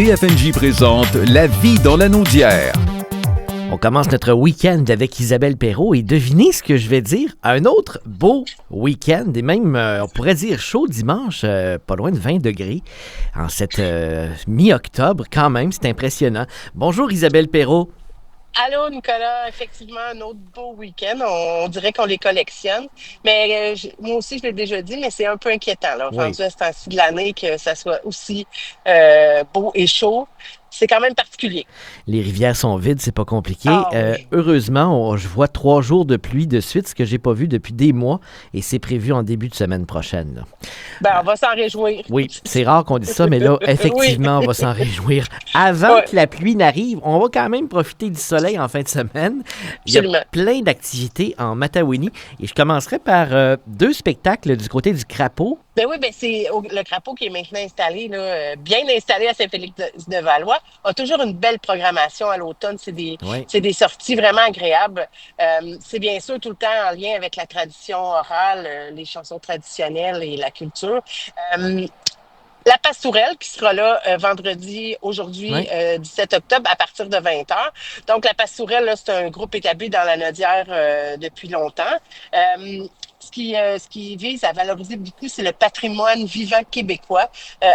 CFNJ présente La vie dans la Naudière. On commence notre week-end avec Isabelle Perrault et devinez ce que je vais dire, un autre beau week-end et même, on pourrait dire chaud dimanche, pas loin de 20 degrés en cette mi-octobre quand même, c'est impressionnant. Bonjour Isabelle Perrault. Allô, Nicolas. Effectivement, un autre beau week-end. On dirait qu'on les collectionne. Mais moi aussi, je l'ai déjà dit, mais c'est un peu inquiétant, là, Oui. rendu à ce temps-ci de l'année, que ça soit aussi beau et chaud. C'est quand même particulier. Les rivières sont vides, c'est pas compliqué. Oui. Heureusement, je vois 3 jours de pluie de suite, ce que j'ai pas vu depuis des mois, et c'est prévu en début de semaine prochaine. Là. On va s'en réjouir. Oui, c'est rare qu'on dise ça, mais là, effectivement, on va s'en réjouir. Avant que la pluie n'arrive, on va quand même profiter du soleil en fin de semaine. Il y a Absolument. plein d'activités en Matawini, et je commencerai par 2 spectacles du côté du Crapaud. C'est le Crapaud qui est maintenant installé, là, bien installé à Saint-Félix-de-Valois, a toujours une belle programmation à l'automne. Oui. C'est des sorties vraiment agréables. C'est bien sûr tout le temps en lien avec la tradition orale, les chansons traditionnelles et la culture. La Pastourelle qui sera là vendredi, aujourd'hui, Oui. 17 octobre, à partir de 20 heures. Donc, la Pastourelle, là, c'est un groupe établi dans la Naudière depuis longtemps. Ce qui vise à valoriser beaucoup, c'est le patrimoine vivant québécois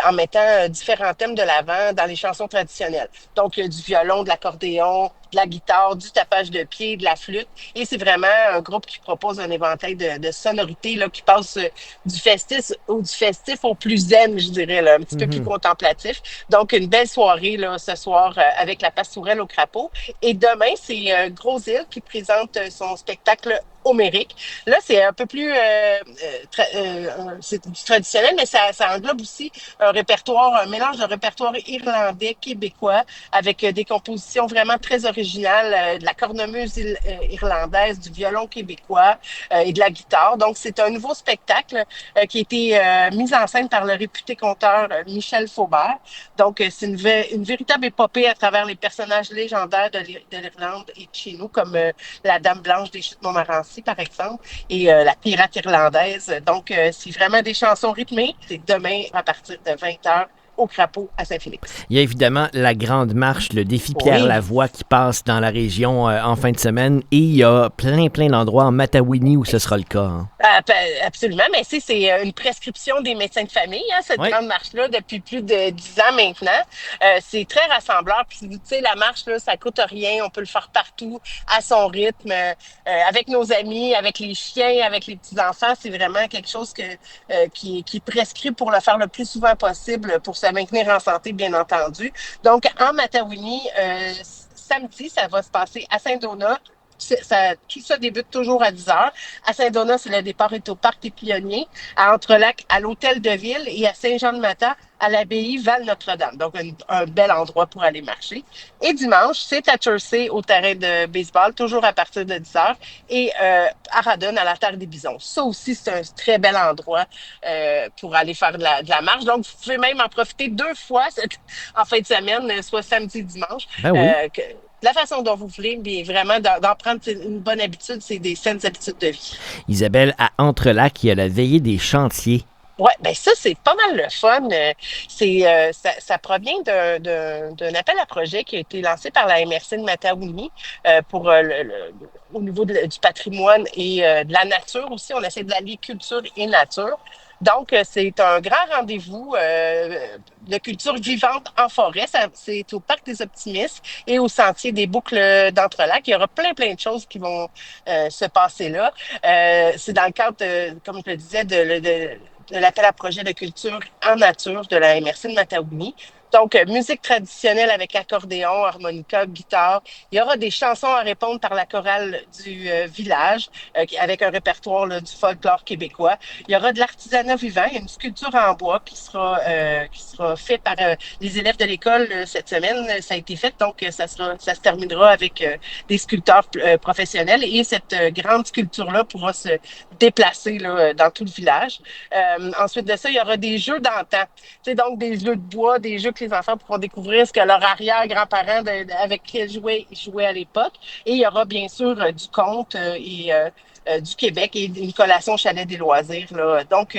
en mettant différents thèmes de l'avant dans les chansons traditionnelles. Donc, du violon, de l'accordéon, de la guitare, du tapage de pied, de la flûte. Et c'est vraiment un groupe qui propose un éventail de sonorités là, qui passe du festif au plus zen, je dirais, là, un petit peu plus contemplatif. Donc, une belle soirée là, ce soir avec la Pastourelle au Crapaud. Et demain, c'est Gros Île qui présente son spectacle homérique. Là, c'est un peu plus c'est du traditionnel, mais ça englobe aussi un mélange de répertoire irlandais, québécois, avec des compositions vraiment très originales, de la cornemuse irlandaise, du violon québécois et de la guitare. Donc, c'est un nouveau spectacle qui a été mis en scène par le réputé conteur Michel Faubert. Donc, c'est une véritable épopée à travers les personnages légendaires de l'Irlande et de chez nous, comme la Dame Blanche des Chutes Montmorency, par exemple, et la Pirate irlandaise. Donc, c'est vraiment des chansons rythmées. C'est demain à partir de 20 heures au Crapaud à Saint-Félix. Il y a évidemment la grande marche, le défi Pierre Oui. Lavoie qui passe dans la région en fin de semaine et il y a plein d'endroits en Matawini où ce sera le cas. Hein. Absolument, mais c'est une prescription des médecins de famille, hein, cette Oui. grande marche-là, depuis plus de 10 ans maintenant. C'est très rassembleur. Puis, tu sais, la marche, là, ça coûte rien. On peut le faire partout, à son rythme, avec nos amis, avec les chiens, avec les petits-enfants. C'est vraiment quelque chose qui est prescrit pour le faire le plus souvent possible pour se maintenir en santé, bien entendu. Donc, en Matawini, samedi, ça va se passer à Saint-Donat. Tout ça débute toujours à 10 heures. À Saint-Donat, le départ est au Parc des Pionniers, à Entrelac, à l'Hôtel de Ville et à Saint-Jean-de-Matha, à l'abbaye Val-Notre-Dame. Donc, un bel endroit pour aller marcher. Et dimanche, c'est à Chersey, au terrain de baseball, toujours à partir de 10 heures, et à Radon, à la Terre des Bisons. Ça aussi, c'est un très bel endroit pour aller faire de la marche. Donc, vous pouvez même en profiter 2 fois en fin de semaine, soit samedi et dimanche. Ben oui. De la façon dont vous voulez, mais vraiment d'en prendre une bonne habitude, c'est des saines habitudes de vie. Isabelle, à Entrelac, il y a la veillée des chantiers. Ouais, ben ça, c'est pas mal le fun. Ça provient d'un appel à projet qui a été lancé par la MRC de Matawini pour au niveau du patrimoine et de la nature aussi. On essaie d'allier culture et nature. Donc, c'est un grand rendez-vous de culture vivante en forêt. C'est au Parc des Optimistes et au Sentier des Boucles d'Entrelac. Il y aura plein de choses qui vont se passer là. C'est dans le cadre, comme je le disais, de l'appel à projet de culture en nature de la MRC de Matawini. Donc, musique traditionnelle avec accordéon, harmonica, guitare. Il y aura des chansons à répondre par la chorale du village avec un répertoire là, du folklore québécois. Il y aura de l'artisanat vivant. Il y a une sculpture en bois qui sera faite par les élèves de l'école cette semaine. Ça a été fait, donc ça se terminera avec des sculpteurs professionnels. Et cette grande sculpture-là pourra se déplacer là, dans tout le village. Ensuite de ça, il y aura des jeux d'antan. Tu sais, donc des jeux de bois, des jeux que les enfants pourront découvrir ce que leurs arrière-grands-parents avec qui ils jouaient à l'époque. Et il y aura bien sûr du conte et du Québec et une collation au chalet des loisirs. Là. Donc,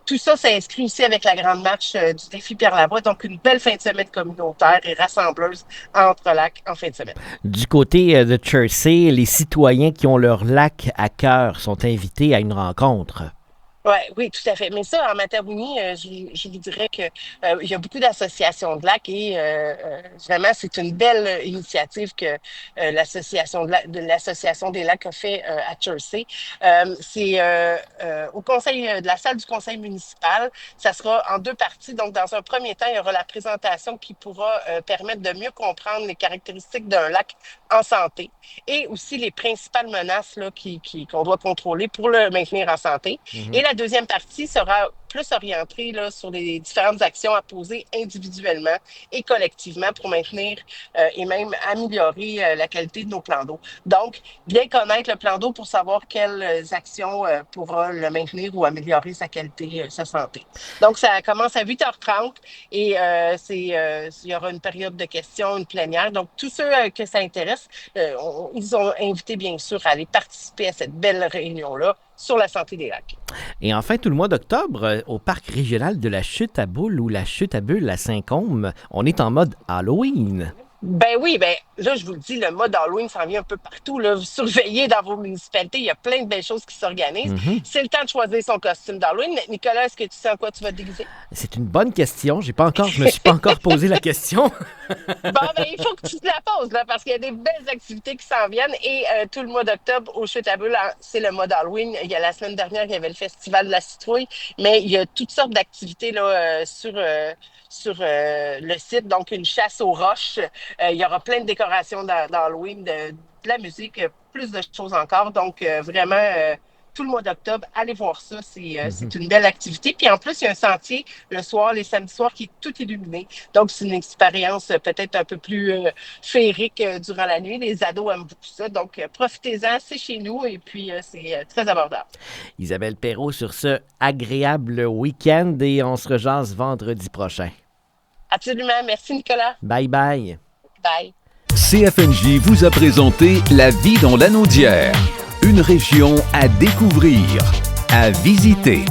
tout ça s'inscrit aussi avec la grande marche du défi Pierre Lavoie. Donc, une belle fin de semaine communautaire et rassembleuse entre lacs en fin de semaine. Du côté de Chersey, les citoyens qui ont leur lac à cœur sont invités à une rencontre. Ouais, oui, tout à fait. Mais ça, en Matagounie, je vous dirais que il y a beaucoup d'associations de lacs et vraiment, c'est une belle initiative que l'association des lacs a fait à Chersey. C'est au conseil de la salle du conseil municipal. Ça sera en deux parties. Donc, dans un premier temps, il y aura la présentation qui pourra permettre de mieux comprendre les caractéristiques d'un lac en santé et aussi les principales menaces là, qu'on doit contrôler pour le maintenir en santé. Et la deuxième partie sera plus orientée là, sur les différentes actions à poser individuellement et collectivement pour maintenir et même améliorer la qualité de nos plans d'eau. Donc, bien connaître le plan d'eau pour savoir quelles actions pourra le maintenir ou améliorer sa qualité, sa santé. Donc, ça commence à 8h30 et il y aura une période de questions, une plénière. Donc, tous ceux que ça intéresse, ils ont invité bien sûr à aller participer à cette belle réunion-là sur la santé des lacs. Et enfin, tout le mois d'octobre, au parc régional de la Chute à Boules ou la Chute à Bulles à Saint-Côme, on est en mode Halloween. Ben oui, ben là, je vous le dis, le mode Halloween s'en vient un peu partout. Là. Vous surveillez dans vos municipalités, il y a plein de belles choses qui s'organisent. C'est le temps de choisir son costume d'Halloween. Nicolas, est-ce que tu sais en quoi tu vas te déguiser? C'est une bonne question. Je me suis pas encore posé la question. Bon, ben il faut que tu te la poses, là, parce qu'il y a des belles activités qui s'en viennent. Et tout le mois d'octobre, au Chute à Bulles, c'est le mode Halloween. Il y a la semaine dernière, il y avait le Festival de la citrouille, mais il y a toutes sortes d'activités là, sur le site. Donc, une chasse aux roches. Il y aura plein de décorations d'Halloween, de la musique, plus de choses encore. Donc, vraiment, tout le mois d'octobre, allez voir ça. C'est une belle activité. Puis en plus, il y a un sentier le soir, les samedis soirs, qui est tout illuminé. Donc, c'est une expérience peut-être un peu plus féerique durant la nuit. Les ados aiment beaucoup ça. Donc, profitez-en, c'est chez nous et puis c'est très abordable. Isabelle Perrault sur ce agréable week-end et on se rejase vendredi prochain. Absolument. Merci, Nicolas. Bye bye. Bye. CFNJ vous a présenté La vie dans l'Anaudière, une région à découvrir, à visiter.